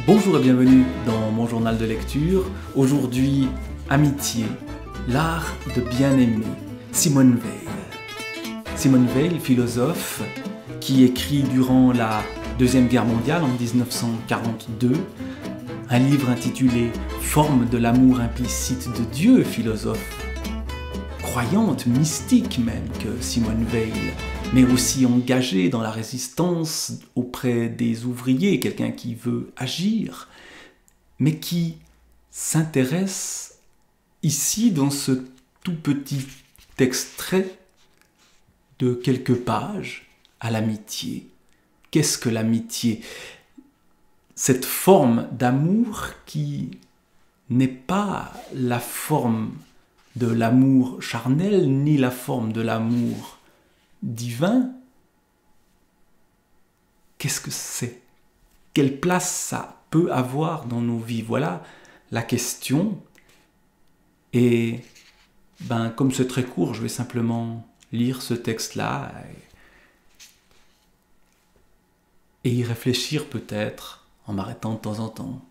Bonjour et bienvenue dans mon journal de lecture. Aujourd'hui, Amitié, l'art de bien aimer, Simone Weil. Simone Weil, philosophe, qui écrit durant la Deuxième Guerre mondiale en 1942, un livre intitulé « Forme de l'amour implicite de Dieu », philosophe croyante, mystique même que Simone Weil, mais aussi engagée dans la résistance auprès des ouvriers, quelqu'un qui veut agir, mais qui s'intéresse ici dans ce tout petit extrait de quelques pages à l'amitié. Qu'est-ce que l'amitié? Cette forme d'amour qui n'est pas la forme de l'amour charnel, ni la forme de l'amour divin. Qu'est-ce que c'est? Quelle place ça peut avoir dans nos vies? Voilà la question. Et comme c'est très court, je vais simplement lire ce texte-là et y réfléchir peut-être en m'arrêtant de temps en temps.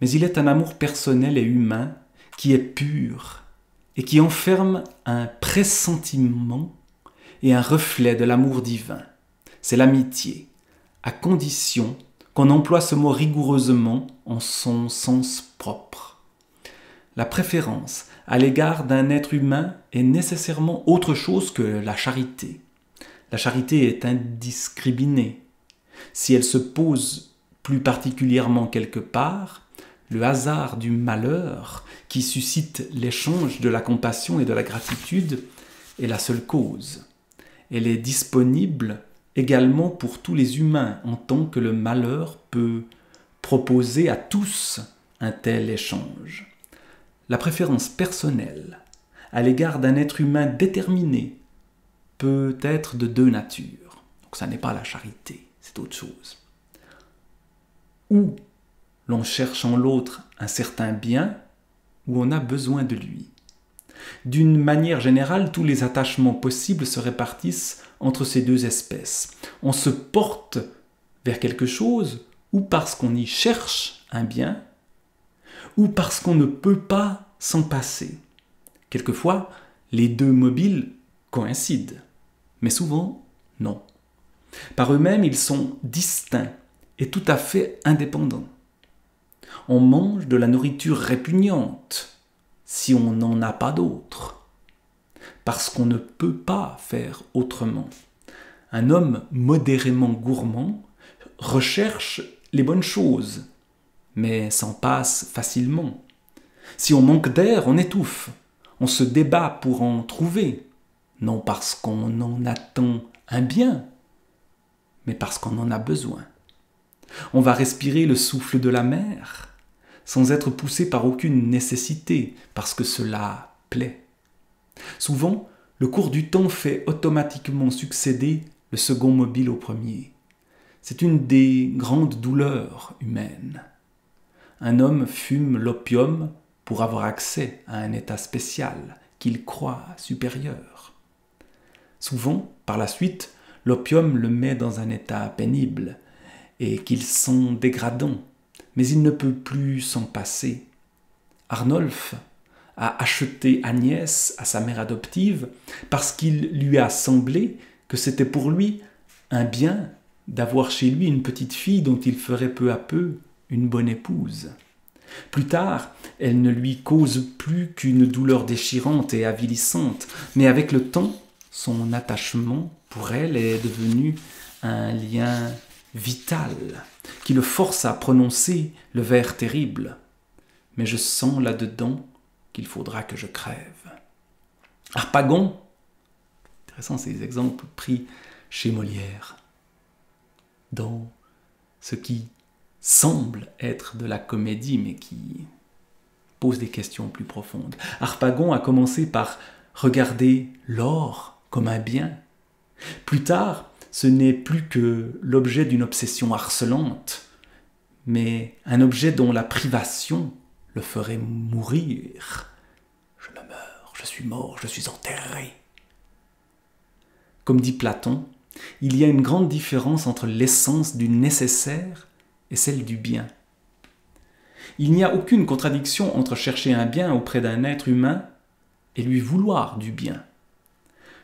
Mais il est un amour personnel et humain qui est pur et qui enferme un pressentiment et un reflet de l'amour divin. C'est l'amitié, à condition qu'on emploie ce mot rigoureusement en son sens propre. La préférence à l'égard d'un être humain est nécessairement autre chose que la charité. La charité est indiscriminée. Si elle se pose plus particulièrement quelque part, le hasard du malheur qui suscite l'échange de la compassion et de la gratitude est la seule cause. Elle est disponible également pour tous les humains en tant que le malheur peut proposer à tous un tel échange. La préférence personnelle à l'égard d'un être humain déterminé peut être de deux natures. Donc ça n'est pas la charité, c'est autre chose. Ou l'on cherche en l'autre un certain bien, ou on a besoin de lui. D'une manière générale, tous les attachements possibles se répartissent entre ces deux espèces. On se porte vers quelque chose, ou parce qu'on y cherche un bien, ou parce qu'on ne peut pas s'en passer. Quelquefois, les deux mobiles coïncident, mais souvent, non. Par eux-mêmes, ils sont distincts et tout à fait indépendants. On mange de la nourriture répugnante si on n'en a pas d'autre, parce qu'on ne peut pas faire autrement. Un homme modérément gourmand recherche les bonnes choses, mais s'en passe facilement. Si on manque d'air, on étouffe. On se débat pour en trouver, non parce qu'on en attend un bien, mais parce qu'on en a besoin. On va respirer le souffle de la mer, sans être poussé par aucune nécessité, parce que cela plaît. Souvent, le cours du temps fait automatiquement succéder le second mobile au premier. C'est une des grandes douleurs humaines. Un homme fume l'opium pour avoir accès à un état spécial qu'il croit supérieur. Souvent, par la suite, l'opium le met dans un état pénible et qu'il sent dégradant, mais il ne peut plus s'en passer. Arnolphe a acheté Agnès à sa mère adoptive parce qu'il lui a semblé que c'était pour lui un bien d'avoir chez lui une petite fille dont il ferait peu à peu une bonne épouse. Plus tard, elle ne lui cause plus qu'une douleur déchirante et avilissante, mais avec le temps, son attachement pour elle est devenu un lien vital qui le force à prononcer le vers terrible. Mais je sens là-dedans qu'il faudra que je crève. Harpagon, intéressant ces exemples pris chez Molière, dans ce qui semble être de la comédie, mais qui pose des questions plus profondes. Harpagon a commencé par regarder l'or comme un bien. Plus tard, ce n'est plus que l'objet d'une obsession harcelante, mais un objet dont la privation le ferait mourir. Je me meurs, je suis mort, je suis enterré. Comme dit Platon, il y a une grande différence entre l'essence du nécessaire est celle du bien. Il n'y a aucune contradiction entre chercher un bien auprès d'un être humain et lui vouloir du bien.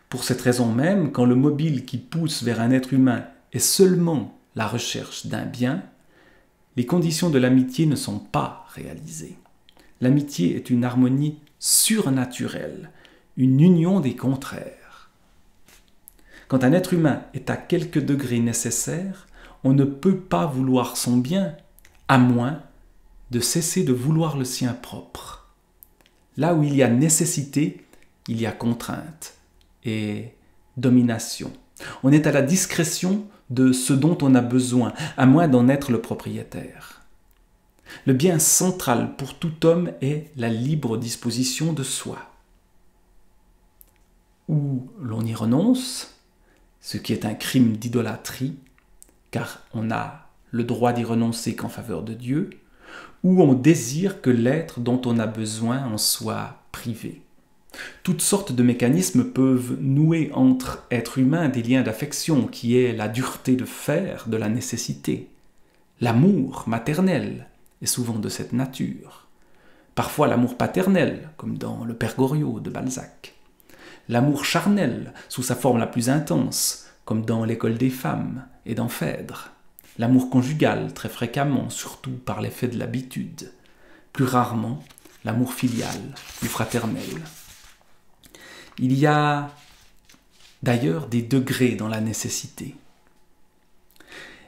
Pour cette raison même, quand le mobile qui pousse vers un être humain est seulement la recherche d'un bien, les conditions de l'amitié ne sont pas réalisées. L'amitié est une harmonie surnaturelle, une union des contraires. Quand un être humain est à quelque degré nécessaire, on ne peut pas vouloir son bien, à moins de cesser de vouloir le sien propre. Là où il y a nécessité, il y a contrainte et domination. On est à la discrétion de ce dont on a besoin, à moins d'en être le propriétaire. Le bien central pour tout homme est la libre disposition de soi. Ou l'on y renonce, ce qui est un crime d'idolâtrie, car on a le droit d'y renoncer qu'en faveur de Dieu, ou on désire que l'être dont on a besoin en soit privé. Toutes sortes de mécanismes peuvent nouer entre êtres humains des liens d'affection qui est la dureté de fer de la nécessité. L'amour maternel est souvent de cette nature. Parfois l'amour paternel, comme dans Le Père Goriot de Balzac. L'amour charnel, sous sa forme la plus intense, comme dans L'École des femmes et dans Phèdre. L'amour conjugal, très fréquemment, surtout par l'effet de l'habitude. Plus rarement, l'amour filial ou fraternel. Il y a d'ailleurs des degrés dans la nécessité.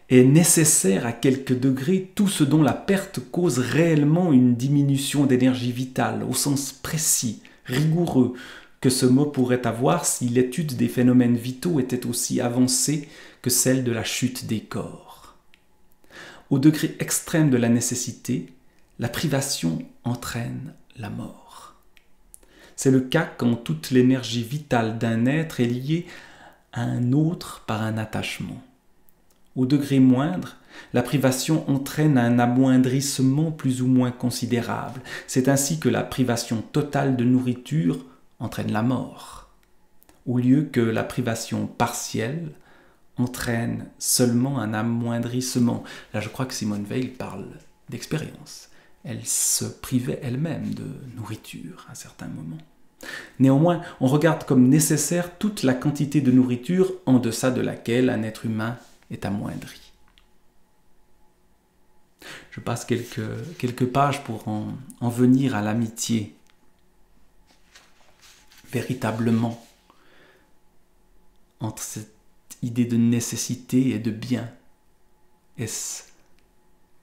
Est nécessaire à quelques degrés tout ce dont la perte cause réellement une diminution d'énergie vitale, au sens précis, rigoureux, que ce mot pourrait avoir si l'étude des phénomènes vitaux était aussi avancée que celle de la chute des corps. Au degré extrême de la nécessité, la privation entraîne la mort. C'est le cas quand toute l'énergie vitale d'un être est liée à un autre par un attachement. Au degré moindre, la privation entraîne un amoindrissement plus ou moins considérable. C'est ainsi que la privation totale de nourriture entraîne la mort, au lieu que la privation partielle entraîne seulement un amoindrissement. Là, je crois que Simone Weil parle d'expérience. Elle se privait elle-même de nourriture à un certain moment. Néanmoins, on regarde comme nécessaire toute la quantité de nourriture en deçà de laquelle un être humain est amoindri. Je passe quelques pages pour en venir à l'amitié. Véritablement, entre cette idée de nécessité et de bien, est-ce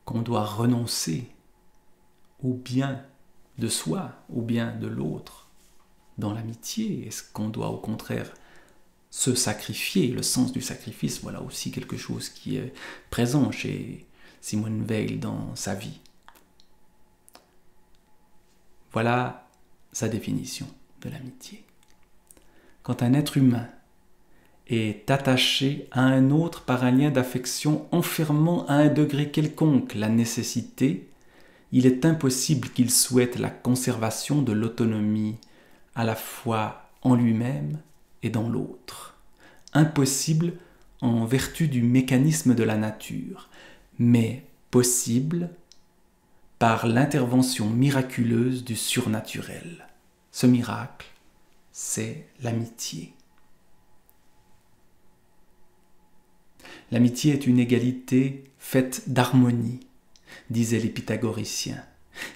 qu'on doit renoncer au bien de soi, au bien de l'autre dans l'amitié? Est-ce qu'on doit au contraire se sacrifier? Le sens du sacrifice, voilà aussi quelque chose qui est présent chez Simone Weil dans sa vie. Voilà sa définition de l'amitié. Quand un être humain est attaché à un autre par un lien d'affection enfermant à un degré quelconque la nécessité, il est impossible qu'il souhaite la conservation de l'autonomie à la fois en lui-même et dans l'autre. Impossible en vertu du mécanisme de la nature, mais possible par l'intervention miraculeuse du surnaturel. Ce miracle, c'est l'amitié. L'amitié est une égalité faite d'harmonie, disaient les pythagoriciens.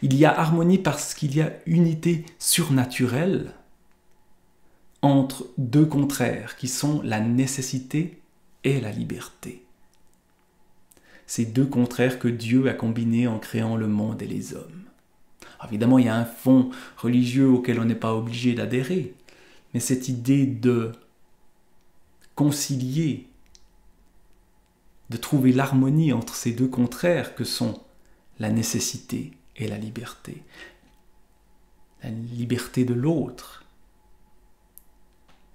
Il y a harmonie parce qu'il y a unité surnaturelle entre deux contraires qui sont la nécessité et la liberté. Ces deux contraires que Dieu a combinés en créant le monde et les hommes. Alors évidemment, il y a un fond religieux auquel on n'est pas obligé d'adhérer, mais cette idée de concilier, de trouver l'harmonie entre ces deux contraires que sont la nécessité et la liberté de l'autre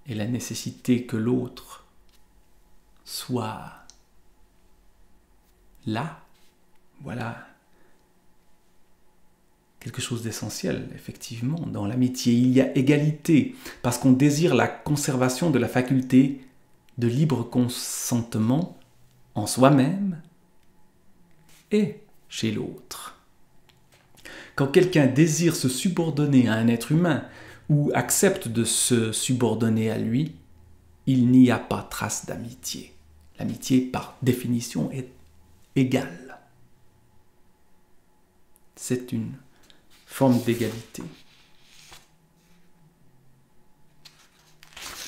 et la nécessité que l'autre soit là, voilà quelque chose d'essentiel, effectivement. Dans l'amitié, il y a égalité, parce qu'on désire la conservation de la faculté de libre consentement en soi-même et chez l'autre. Quand quelqu'un désire se subordonner à un être humain ou accepte de se subordonner à lui, il n'y a pas trace d'amitié. L'amitié, par définition, est égale. C'est une forme d'égalité.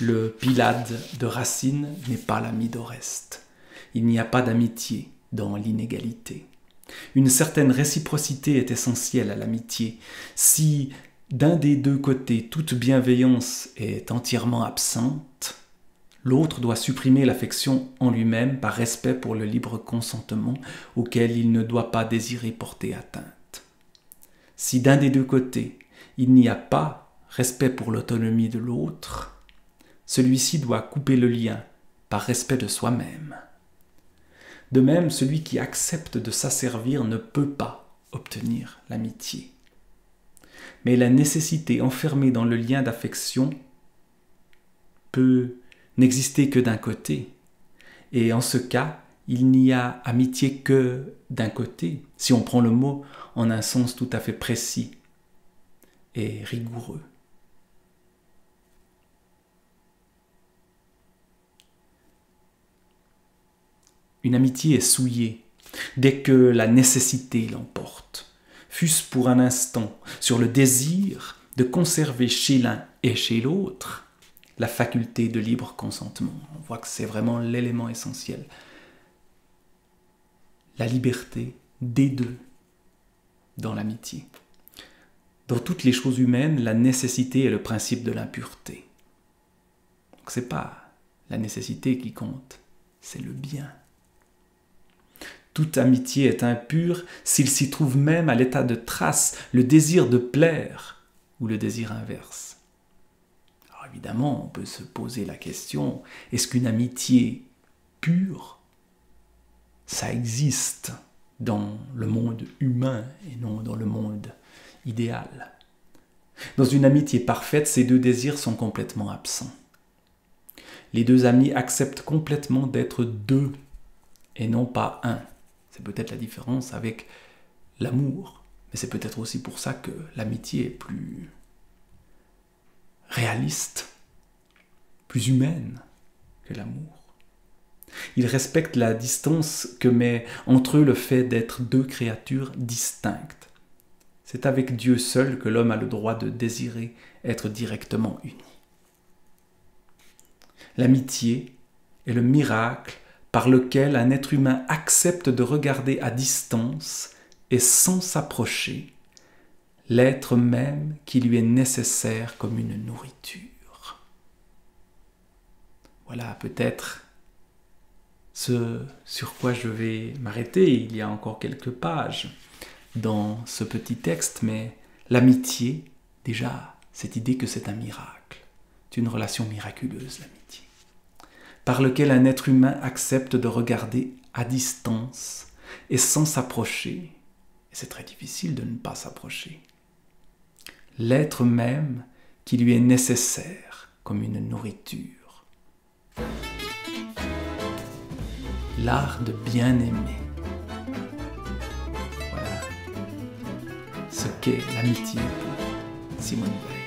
Le Pylade de Racine n'est pas l'ami d'Oreste. Il n'y a pas d'amitié dans l'inégalité. Une certaine réciprocité est essentielle à l'amitié. Si d'un des deux côtés toute bienveillance est entièrement absente, l'autre doit supprimer l'affection en lui-même par respect pour le libre consentement auquel il ne doit pas désirer porter atteinte. Si d'un des deux côtés il n'y a pas respect pour l'autonomie de l'autre, celui-ci doit couper le lien par respect de soi-même. De même, celui qui accepte de s'asservir ne peut pas obtenir l'amitié. Mais la nécessité enfermée dans le lien d'affection peut n'exister que d'un côté. Et en ce cas, il n'y a amitié que d'un côté, si on prend le mot en un sens tout à fait précis et rigoureux. Une amitié est souillée dès que la nécessité l'emporte, fût-ce pour un instant, sur le désir de conserver chez l'un et chez l'autre la faculté de libre consentement. On voit que c'est vraiment l'élément essentiel. La liberté des deux dans l'amitié. Dans toutes les choses humaines, la nécessité est le principe de l'impureté. Donc c'est pas la nécessité qui compte, c'est le bien. Toute amitié est impure s'il s'y trouve même à l'état de trace le désir de plaire ou le désir inverse. Alors évidemment, on peut se poser la question, est-ce qu'une amitié pure, ça existe dans le monde humain et non dans le monde idéal? Dans une amitié parfaite, ces deux désirs sont complètement absents. Les deux amis acceptent complètement d'être deux et non pas un. C'est peut-être la différence avec l'amour, mais c'est peut-être aussi pour ça que l'amitié est plus réaliste, plus humaine que l'amour. Ils respectent la distance que met entre eux le fait d'être deux créatures distinctes. C'est avec Dieu seul que l'homme a le droit de désirer être directement uni. L'amitié est le miracle par lequel un être humain accepte de regarder à distance et sans s'approcher l'être même qui lui est nécessaire comme une nourriture. Voilà peut-être ce sur quoi je vais m'arrêter. Il y a encore quelques pages dans ce petit texte, mais l'amitié, déjà, cette idée que c'est un miracle, c'est une relation miraculeuse, l'amitié, par lequel un être humain accepte de regarder à distance et sans s'approcher. Et c'est très difficile de ne pas s'approcher. L'être même qui lui est nécessaire comme une nourriture. L'art de bien aimer. Voilà ce qu'est l'amitié pour Simone Weil.